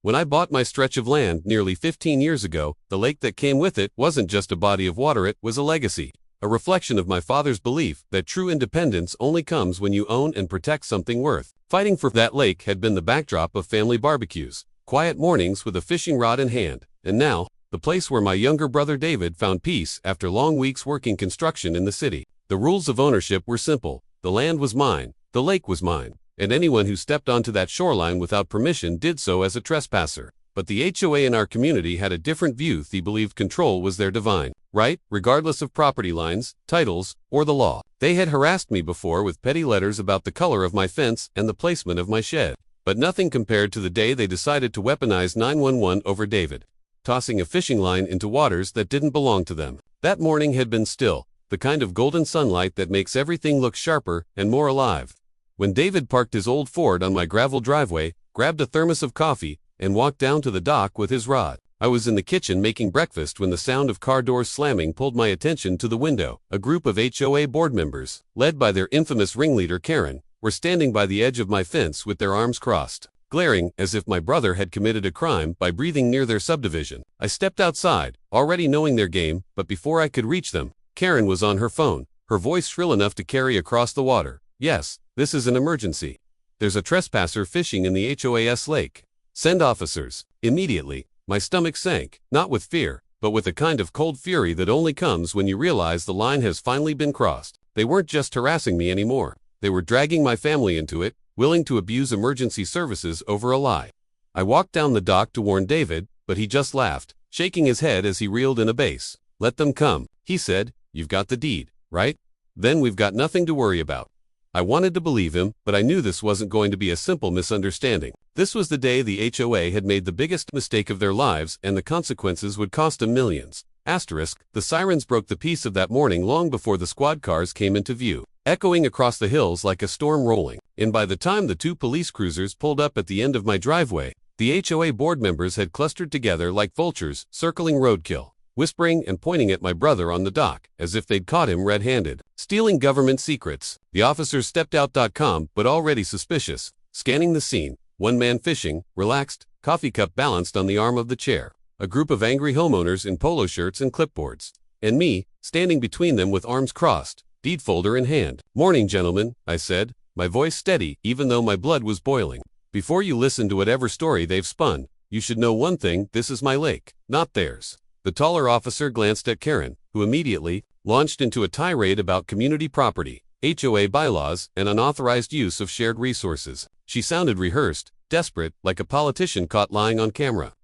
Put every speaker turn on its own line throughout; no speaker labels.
When I bought my stretch of land nearly 15 years ago, the lake that came with it wasn't just a body of water, it was a legacy. A reflection of my father's belief that true independence only comes when you own and protect something worth fighting for. That lake had been the backdrop of family barbecues, quiet mornings with a fishing rod in hand, and now, the place where my younger brother David found peace after long weeks working construction in the city. The rules of ownership were simple. The land was mine, the lake was mine, and anyone who stepped onto that shoreline without permission did so as a trespasser. But the HOA in our community had a different view. They believed control was their divine right, regardless of property lines, titles, or the law. They had harassed me before with petty letters about the color of my fence and the placement of my shed, but nothing compared to the day they decided to weaponize 911 over David, tossing a fishing line into waters that didn't belong to them. That morning had been still, the kind of golden sunlight that makes everything look sharper and more alive. When David parked his old Ford on my gravel driveway, grabbed a thermos of coffee, and walked down to the dock with his rod, I was in the kitchen making breakfast when the sound of car doors slamming pulled my attention to the window. A group of HOA board members, led by their infamous ringleader Karen, were standing by the edge of my fence with their arms crossed, glaring as if my brother had committed a crime by breathing near their subdivision. I stepped outside, already knowing their game, but before I could reach them, Karen was on her phone, her voice shrill enough to carry across the water. "Yes, this is an emergency. There's a trespasser fishing in the HOA's lake. Send officers, immediately." My stomach sank, not with fear, but with a kind of cold fury that only comes when you realize the line has finally been crossed. They weren't just harassing me anymore. They were dragging my family into it, willing to abuse emergency services over a lie. I walked down the dock to warn David, but he just laughed, shaking his head as he reeled in a base. "Let them come," he said. "You've got the deed, right? Then we've got nothing to worry about." I wanted to believe him, but I knew this wasn't going to be a simple misunderstanding. This was the day the HOA had made the biggest mistake of their lives, and the consequences would cost them millions. The sirens broke the peace of that morning long before the squad cars came into view, echoing across the hills like a storm rolling. And by the time the two police cruisers pulled up at the end of my driveway, the HOA board members had clustered together like vultures, circling roadkill, whispering and pointing at my brother on the dock, as if they'd caught him red-handed, stealing government secrets. The officers stepped out, but already suspicious, scanning the scene. One man fishing, relaxed, coffee cup balanced on the arm of the chair. A group of angry homeowners in polo shirts and clipboards. And me, standing between them with arms crossed, deed folder in hand. "Morning, gentlemen," I said, my voice steady even though my blood was boiling. "Before you listen to whatever story they've spun, you should know one thing: this is my lake, not theirs." The taller officer glanced at Karen, who immediately launched into a tirade about community property, HOA bylaws, and unauthorized use of shared resources. She sounded rehearsed, desperate, like a politician caught lying on camera.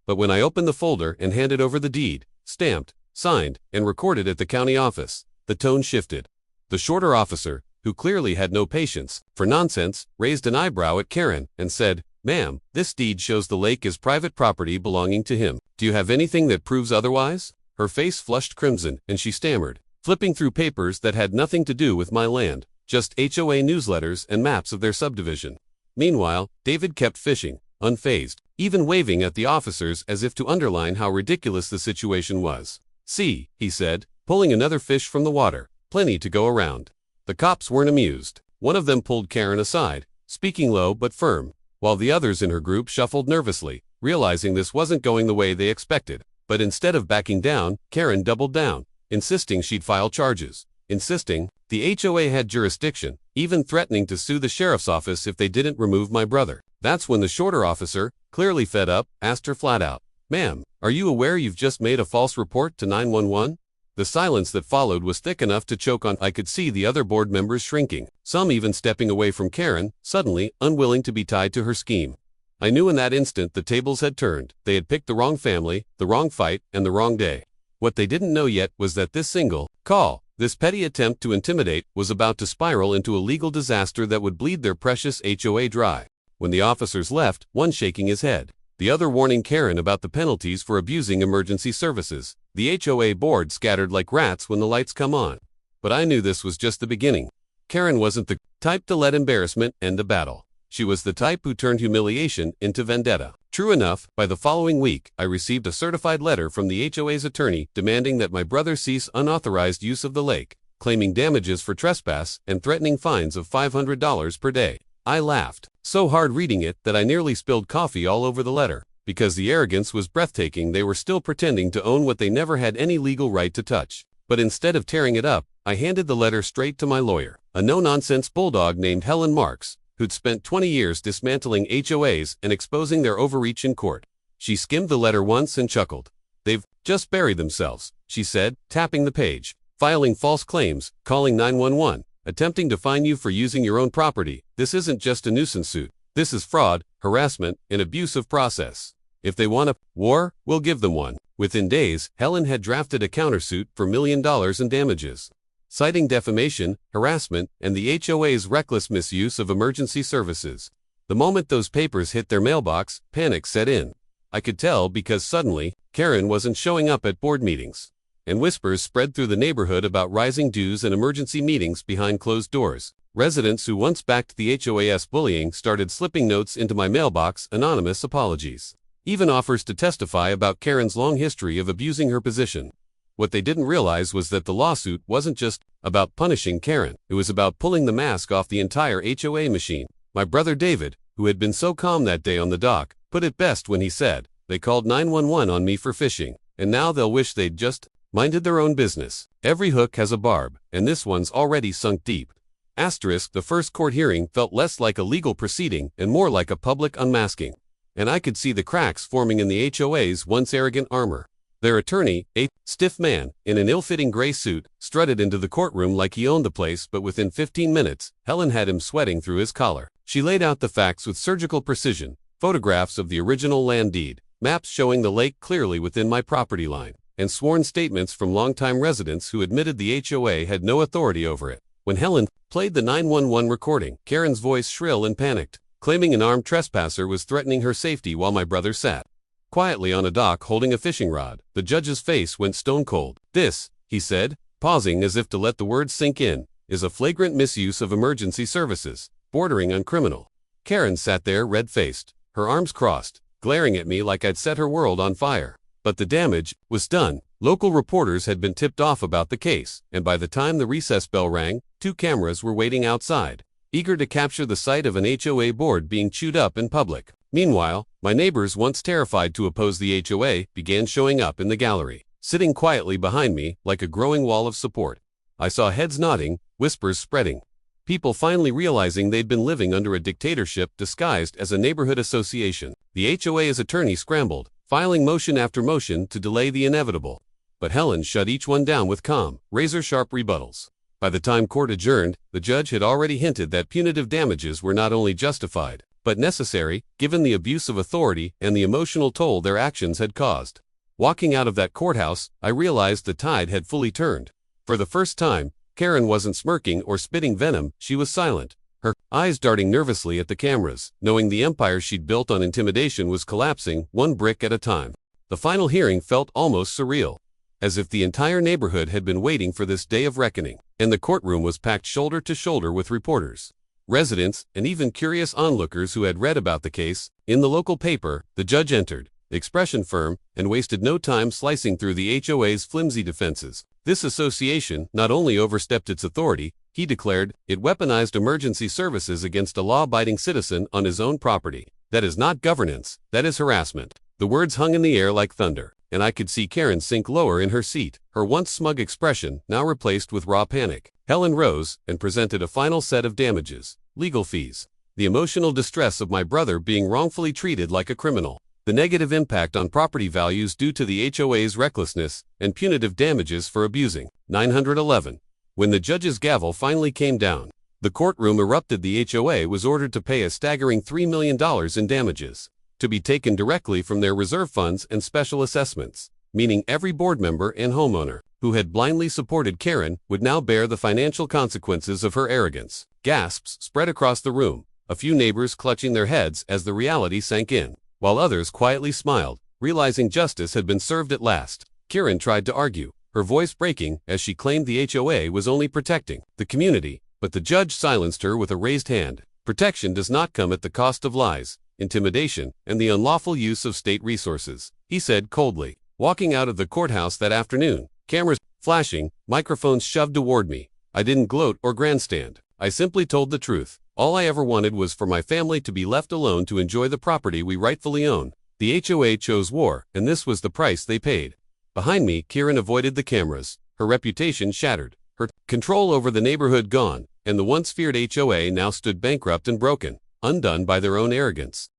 But when I opened the folder and handed over the deed, stamped, signed, and recorded at the county office, the tone shifted. The shorter officer, who clearly had no patience for nonsense, raised an eyebrow at Karen and said, "Ma'am, this deed shows the lake is private property belonging to him. Do you have anything that proves otherwise?" Her face flushed crimson, and she stammered, flipping through papers that had nothing to do with my land, just HOA newsletters and maps of their subdivision. Meanwhile, David kept fishing, unfazed, even waving at the officers as if to underline how ridiculous the situation was. "See," he said, pulling another fish from the water, "plenty to go around." The cops weren't amused. One of them pulled Karen aside, speaking low but firm, while the others in her group shuffled nervously, realizing this wasn't going the way they expected. But instead of backing down, Karen doubled down, insisting she'd file charges, insisting the HOA had jurisdiction, even threatening to sue the sheriff's office if they didn't remove my brother. That's when the shorter officer, clearly fed up, asked her flat out, "Ma'am, are you aware you've just made a false report to 911? The silence that followed was thick enough to choke on. I could see the other board members shrinking, some even stepping away from Karen, suddenly unwilling to be tied to her scheme. I knew in that instant the tables had turned. They had picked the wrong family, the wrong fight, and the wrong day. What they didn't know yet was that this single call, this petty attempt to intimidate, was about to spiral into a legal disaster that would bleed their precious HOA dry. When the officers left, one shaking his head, the other warning Karen about the penalties for abusing emergency services, the HOA board scattered like rats when the lights come on. But I knew this was just the beginning. Karen wasn't the type to let embarrassment end a battle. She was the type who turned humiliation into vendetta. True enough, by the following week, I received a certified letter from the HOA's attorney demanding that my brother cease unauthorized use of the lake, claiming damages for trespass and threatening fines of $500 per day. I laughed so hard reading it that I nearly spilled coffee all over the letter. Because the arrogance was breathtaking, they were still pretending to own what they never had any legal right to touch. But instead of tearing it up, I handed the letter straight to my lawyer, a no-nonsense bulldog named Helen Marks, who'd spent 20 years dismantling HOAs and exposing their overreach in court. She skimmed the letter once and chuckled. "They've just buried themselves," she said, tapping the page. "Filing false claims, calling 911, attempting to fine you for using your own property. This isn't just a nuisance suit. This is fraud, harassment, and abuse of process. If they want a war, we'll give them one." Within days, Helen had drafted a countersuit for $1 million in damages, citing defamation, harassment, and the HOA's reckless misuse of emergency services. The moment those papers hit their mailbox, panic set in. I could tell because suddenly, Karen wasn't showing up at board meetings, and whispers spread through the neighborhood about rising dues and emergency meetings behind closed doors. Residents who once backed the HOA's bullying started slipping notes into my mailbox, anonymous apologies, even offers to testify about Karen's long history of abusing her position. What they didn't realize was that the lawsuit wasn't just about punishing Karen. It was about pulling the mask off the entire HOA machine. My brother David, who had been so calm that day on the dock, put it best when he said, "They called 911 on me for fishing, and now they'll wish they'd just minded their own business. Every hook has a barb, and this one's already sunk deep." The first court hearing felt less like a legal proceeding and more like a public unmasking. And I could see the cracks forming in the HOA's once arrogant armor. Their attorney, a stiff man in an ill-fitting gray suit, strutted into the courtroom like he owned the place, but within 15 minutes, Helen had him sweating through his collar. She laid out the facts with surgical precision, photographs of the original land deed, maps showing the lake clearly within my property line, and sworn statements from longtime residents who admitted the HOA had no authority over it. When Helen played the 911 recording, Karen's voice shrill and panicked, claiming an armed trespasser was threatening her safety while my brother sat quietly on a dock holding a fishing rod. The judge's face went stone cold. "This," he said, pausing as if to let the words sink in, "is a flagrant misuse of emergency services, bordering on criminal." Karen sat there red-faced, her arms crossed, glaring at me like I'd set her world on fire. But the damage was done. Local reporters had been tipped off about the case, and by the time the recess bell rang, 2 cameras were waiting outside, eager to capture the sight of an HOA board being chewed up in public. Meanwhile, my neighbors, once terrified to oppose the HOA, began showing up in the gallery, sitting quietly behind me like a growing wall of support. I saw heads nodding, whispers spreading, people finally realizing they'd been living under a dictatorship disguised as a neighborhood association. The HOA's attorney scrambled, filing motion after motion to delay the inevitable. But Helen shut each one down with calm, razor-sharp rebuttals. By the time court adjourned, the judge had already hinted that punitive damages were not only justified, but necessary, given the abuse of authority and the emotional toll their actions had caused. Walking out of that courthouse, I realized the tide had fully turned. For the first time, Karen wasn't smirking or spitting venom, she was silent, her eyes darting nervously at the cameras, knowing the empire she'd built on intimidation was collapsing, one brick at a time. The final hearing felt almost surreal, as if the entire neighborhood had been waiting for this day of reckoning, and the courtroom was packed shoulder to shoulder with reporters, residents, and even curious onlookers who had read about the case in the local paper. The judge entered, expression firm, and wasted no time slicing through the HOA's flimsy defenses. This association not only overstepped its authority, he declared, it weaponized emergency services against a law-abiding citizen on his own property. That is not governance, that is harassment. The words hung in the air like thunder, and I could see Karen sink lower in her seat, her once smug expression now replaced with raw panic. Helen rose and presented a final set of damages, legal fees, the emotional distress of my brother being wrongfully treated like a criminal, the negative impact on property values due to the HOA's recklessness, and punitive damages for abusing. 911. When the judge's gavel finally came down, the courtroom erupted. The HOA was ordered to pay a staggering $3 million in damages, to be taken directly from their reserve funds and special assessments, meaning every board member and homeowner who had blindly supported Karen would now bear the financial consequences of her arrogance. Gasps spread across the room, a few neighbors clutching their heads as the reality sank in, while others quietly smiled, realizing justice had been served at last. Karen tried to argue, her voice breaking as she claimed the HOA was only protecting the community, but the judge silenced her with a raised hand. Protection does not come at the cost of lies, intimidation, and the unlawful use of state resources, he said coldly. Walking out of the courthouse that afternoon, cameras flashing, microphones shoved toward me, I didn't gloat or grandstand. I simply told the truth. All I ever wanted was for my family to be left alone to enjoy the property we rightfully own. The HOA chose war, and this was the price they paid. Behind me, Kieran avoided the cameras, her reputation shattered, her control over the neighborhood gone, and the once feared HOA now stood bankrupt and broken, undone by their own arrogance.